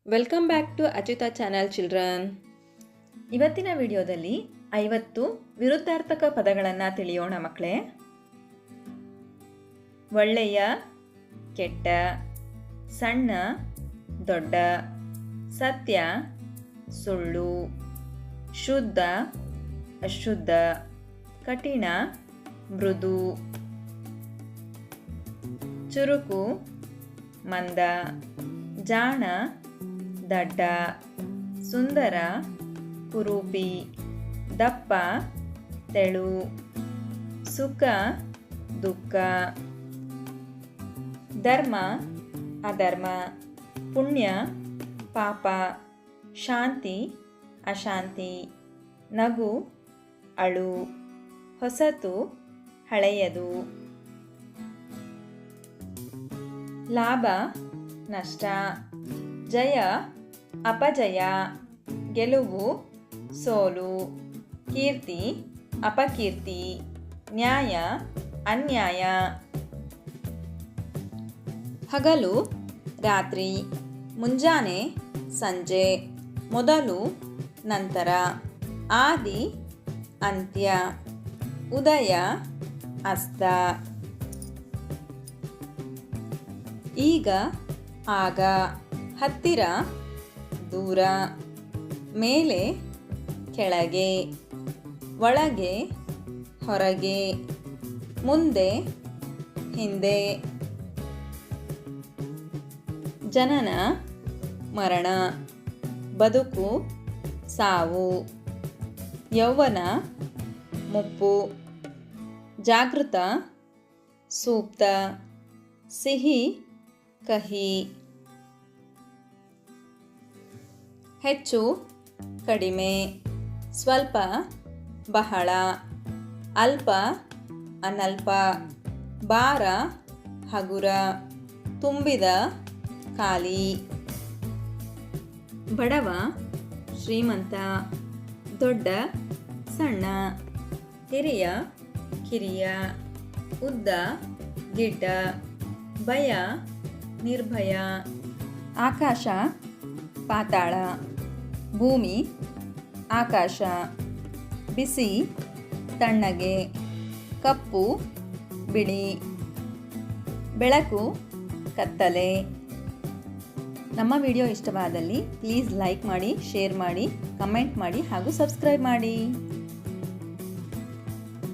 Welcome back to Achyuta channel children. ಇವತ್ತಿನ ವಿಡಿಯೋದಲ್ಲಿ 50 ವಿರುದ್ಧಾರ್ಥಕ ಪದಗಳನ್ನು ತಿಳಿಯೋಣ ಮಕ್ಕಳೇ. ಒಳ್ಳೆಯ, ಕೆಟ್ಟ, ಸಣ್ಣ, ದೊಡ್ಡ, ಸತ್ಯ, ಸುಳ್ಳು, ಶುದ್ಧ, ಅಶುದ್ಧ, ಕಠಿಣ, ಮೃದು, ಚುರುಕು, ಮಂದ, ಜಾಣ, ದಡ್ಡ, ಸುಂದರ, ಕುರೂಪಿ, ದಪ್ಪ, ತೆಳು, ಸುಖ, ದುಃಖ, ಧರ್ಮ, ಅಧರ್ಮ, ಪುಣ್ಯ, ಪಾಪ, ಶಾಂತಿ, ಅಶಾಂತಿ, ನಗು, ಅಳು, ಹೊಸತು, ಹಳೆಯದು, ಲಾಭ, ನಷ್ಟ, ಜಯ, ಅಪಜಯ, ಗೆಲುವು, ಸೋಲು, ಕೀರ್ತಿ, ಅಪಕೀರ್ತಿ, ನ್ಯಾಯ, ಅನ್ಯಾಯ, ಹಗಲು, ರಾತ್ರಿ, ಮುಂಜಾನೆ, ಸಂಜೆ, ಮೊದಲು, ನಂತರ, ಆದಿ, ಅಂತ್ಯ, ಉದಯ, ಅಸ್ತ, ಈಗ, ಆಗ, ಹತ್ತಿರ, ದೂರ, ಮೇಲೆ, ಕೆಳಗೆ, ಒಳಗೆ, ಹೊರಗೆ, ಮುಂದೆ, ಹಿಂದೆ, ಜನನ, ಮರಣ, ಬದುಕು, ಸಾವು, ಯೌವನ, ಮುಪ್ಪು, ಜಾಗೃತ, ಸೂಕ್ತ, ಸಿಹಿ, ಕಹಿ, ಹೆಚ್ಚು, ಕಡಿಮೆ, ಸ್ವಲ್ಪ, ಬಹಳ, ಅಲ್ಪ, ಅನಲ್ಪ, ಭಾರ, ಹಗುರ, ತುಂಬಿದ, ಖಾಲಿ, ಬಡವ, ಶ್ರೀಮಂತ, ದೊಡ್ಡ, ಸಣ್ಣ, ಹಿರಿಯ, ಕಿರಿಯ, ಉದ್ದ, ಗಿಡ್ಡ, ಭಯ, ನಿರ್ಭಯ, ಆಕಾಶ, ಪಾತಾಳ, ಭೂಮಿ, ಆಕಾಶ, ಬಿಸಿ, ತಣ್ಣಗೆ, ಕಪ್ಪು, ಬಿಳಿ, ಬೆಳಕು, ಕತ್ತಲೆ. ನಮ್ಮ ವಿಡಿಯೋ ಇಷ್ಟವಾದಲ್ಲಿ ಪ್ಲೀಸ್ ಲೈಕ್ ಮಾಡಿ, ಶೇರ್ ಮಾಡಿ, ಕಮೆಂಟ್ ಮಾಡಿ ಹಾಗೂ ಸಬ್ಸ್ಕ್ರೈಬ್ ಮಾಡಿ.